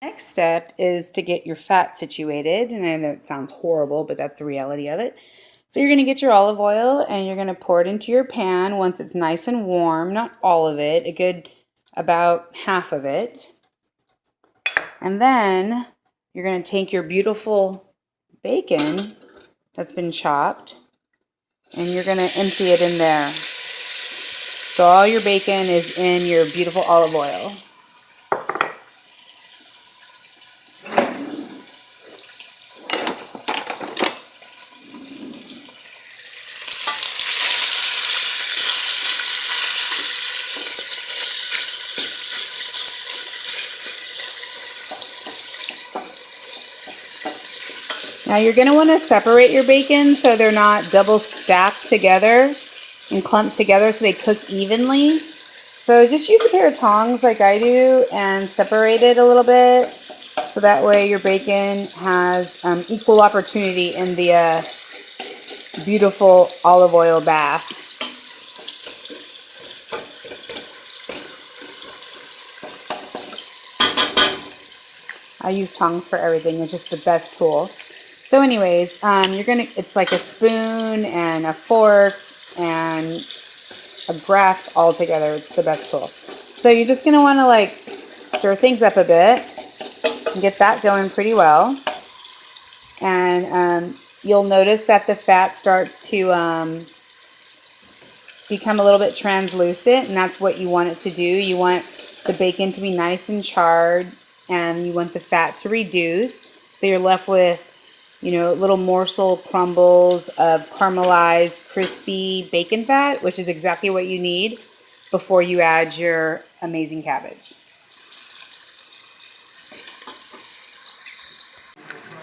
Next step is to get your fat situated, and I know it sounds horrible, but that's the reality of it. So you're going to get your olive oil and you're going to pour it into your pan once it's nice and warm, not all of it, a good about half of it. And then you're going to take your beautiful bacon that's been chopped and you're going to empty it in there. So all your bacon is in your beautiful olive oil. Now you're going to want to separate your bacon so they're not double stacked together and clumped together so they cook evenly. So just use a pair of tongs like I do and separate it a little bit so that way your bacon has equal opportunity in the beautiful olive oil bath. I use tongs for everything. It's just the best tool. So anyways, it's like a spoon and a fork and a grasp all together. It's the best tool. So you're just going to want to like stir things up a bit and get that going pretty well. And you'll notice that the fat starts to become a little bit translucent, and that's what you want it to do. You want the bacon to be nice and charred, and you want the fat to reduce. So you're left with, little morsel crumbles of caramelized, crispy bacon fat, which is exactly what you need before you add your amazing cabbage.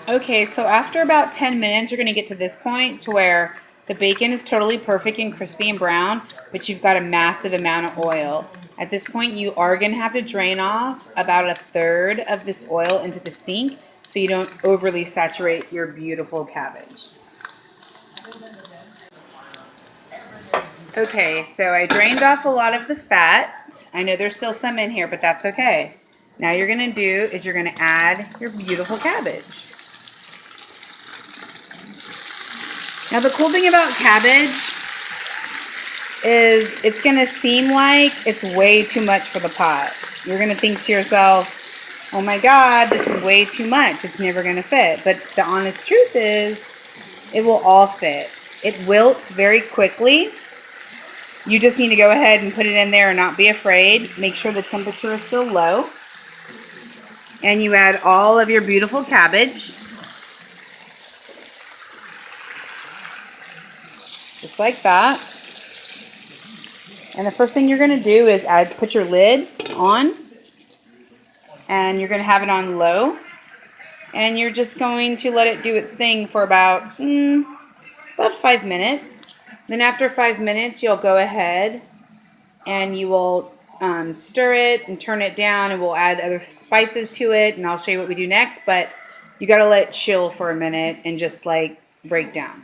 Okay, so after about 10 minutes, you're going to get to this point to where the bacon is totally perfect and crispy and brown, but you've got a massive amount of oil. At this point, you are going to have to drain off about a third of this oil into the sink so you don't overly saturate your beautiful cabbage. Okay, so I drained off a lot of the fat. I know there's still some in here, but that's okay. Now you're going to do is you're going to add your beautiful cabbage. Now the cool thing about cabbage is it's going to seem like it's way too much for the pot. You're going to think to yourself, oh my God, this is way too much. It's never going to fit. But the honest truth is it will all fit. It wilts very quickly. You just need to go ahead and put it in there and not be afraid. Make sure the temperature is still low. And you add all of your beautiful cabbage. Just like that. And the first thing you're going to do is put your lid on. And you're going to have it on low. And you're just going to let it do its thing for about 5 minutes. Then after 5 minutes, you'll go ahead and you will stir it and turn it down, and we'll add other spices to it, and I'll show you what we do next. But you got to let it chill for a minute and just like break down.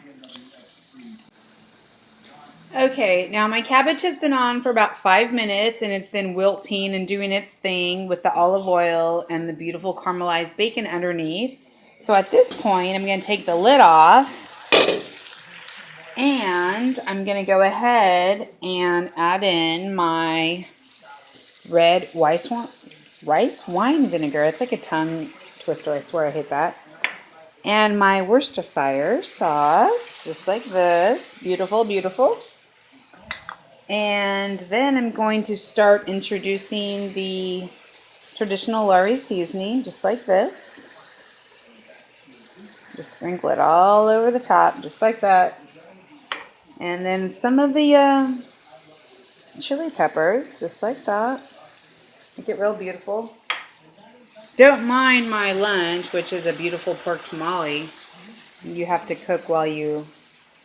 Okay, now my cabbage has been on for about 5 minutes and it's been wilting and doing its thing with the olive oil and the beautiful caramelized bacon underneath. So at this point, I'm going to take the lid off and I'm going to go ahead and add in my red rice wine vinegar. It's like a tongue twister. I swear I hate that. And my Worcestershire sauce, just like this. Beautiful, beautiful. And then I'm going to start introducing the traditional Lari seasoning, just like this. Just sprinkle it all over the top, just like that. And then some of the chili peppers, just like that. Make it real beautiful. Don't mind my lunch, which is a beautiful pork tamale. You have to cook you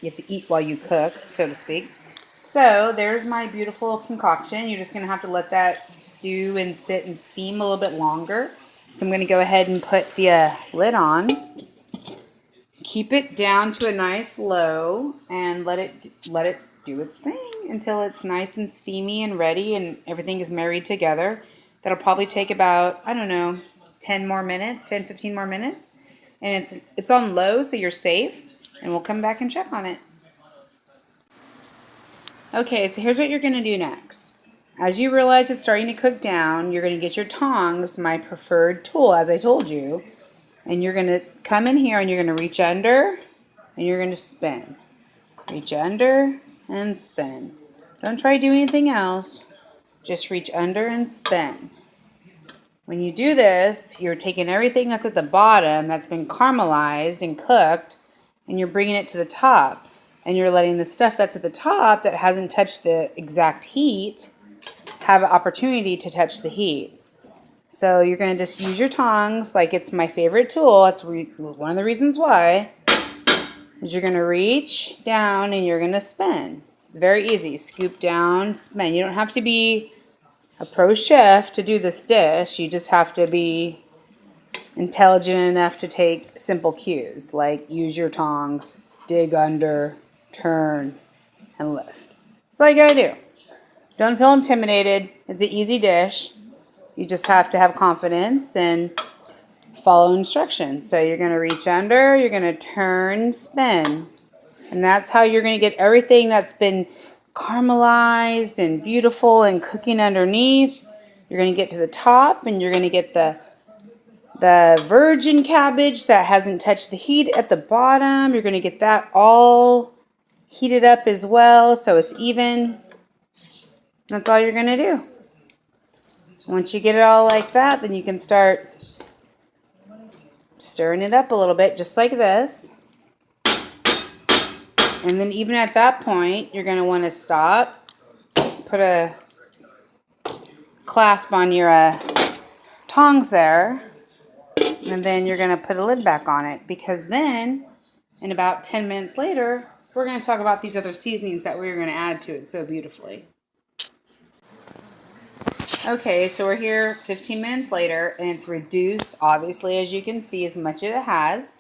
have to eat while you cook, so to speak. So there's my beautiful concoction. You're just going to have to let that stew and sit and steam a little bit longer. So I'm going to go ahead and put the lid on. Keep it down to a nice low and let it do its thing until it's nice and steamy and ready and everything is married together. That'll probably take about, I don't know, 10 more minutes, 10, 15 more minutes. And it's on low, so you're safe. And we'll come back and check on it. Okay, so here's what you're going to do next. As you realize it's starting to cook down, you're going to get your tongs, my preferred tool, as I told you. And you're going to come in here and you're going to reach under and you're going to spin. Reach under and spin. Don't try to do anything else. Just reach under and spin. When you do this, you're taking everything that's at the bottom that's been caramelized and cooked, and you're bringing it to the top. And you're letting the stuff that's at the top that hasn't touched the exact heat have an opportunity to touch the heat. So you're going to just use your tongs like it's my favorite tool. That's one of the reasons why. Is you're going to reach down and you're going to spin. It's very easy. Scoop down, spin. You don't have to be a pro chef to do this dish. You just have to be intelligent enough to take simple cues, like use your tongs, dig under, turn, and lift. That's all you got to do. Don't feel intimidated. It's an easy dish. You just have to have confidence and follow instructions. So you're going to reach under, you're going to turn, spin. And that's how you're going to get everything that's been caramelized and beautiful and cooking underneath. You're going to get to the top and you're going to get the virgin cabbage that hasn't touched the heat at the bottom. You're going to get that all heated up as well so it's even. That's all you're going to do. Once you get it all like that, then you can start stirring it up a little bit, just like this. And then even at that point, you're going to want to stop, put a clasp on your tongs there, and then you're going to put a lid back on it, because then, in about 10 minutes later, we're going to talk about these other seasonings that we're going to add to it so beautifully. Okay, so we're here 15 minutes later, and it's reduced, obviously, as you can see, as much as it has.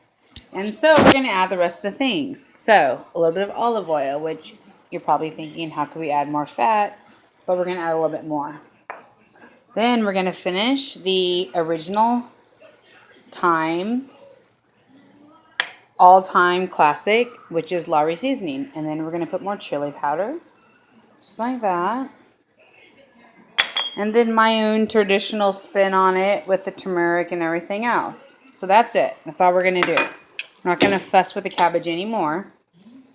And so we're going to add the rest of the things. So a little bit of olive oil, which you're probably thinking, how can we add more fat? But we're going to add a little bit more. Then we're going to finish the original all-time classic, which is Lawry seasoning. And then we're going to put more chili powder, just like that. And then my own traditional spin on it with the turmeric and everything else. So that's it. That's all we're going to do. We're not going to fuss with the cabbage anymore.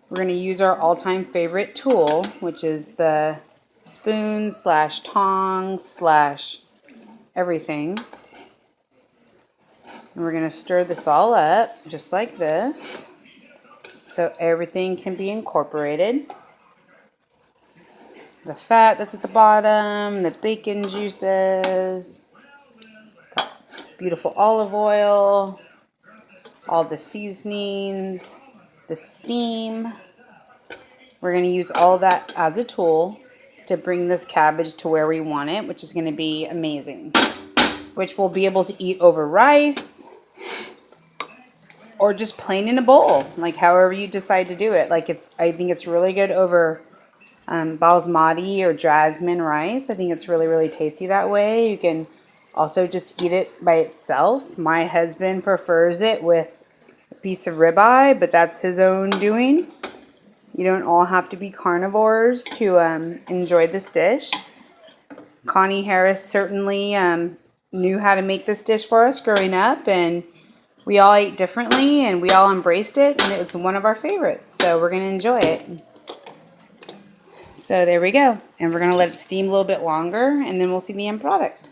We're going to use our all-time favorite tool, which is the spoon / tongs / everything. And we're going to stir this all up just like this so everything can be incorporated. The fat that's at the bottom, the bacon juices, beautiful olive oil, all the seasonings, the steam. We're going to use all that as a tool to bring this cabbage to where we want it, which is going to be amazing. Which we'll be able to eat over rice or just plain in a bowl, like however you decide to do it. Like I think it's really good over basmati or jasmine rice. I think it's really, really tasty that way. You can also just eat it by itself. My husband prefers it with a piece of ribeye, but that's his own doing. You don't all have to be carnivores to enjoy this dish. Connie Harris certainly knew how to make this dish for us growing up, and we all ate differently and we all embraced it, and it was one of our favorites. So we're going to enjoy it. So there we go. And we're going to let it steam a little bit longer, and then we'll see the end product.